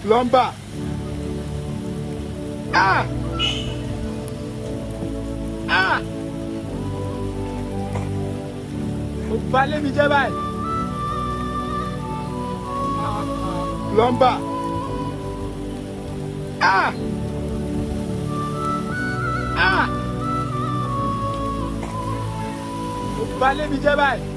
plumber. Ah! Ah! Ó balẹ̀ mi jẹ́ báyìí. Plumber. Ah! Ah! Ó balẹ̀ mi jẹ́ báyìí.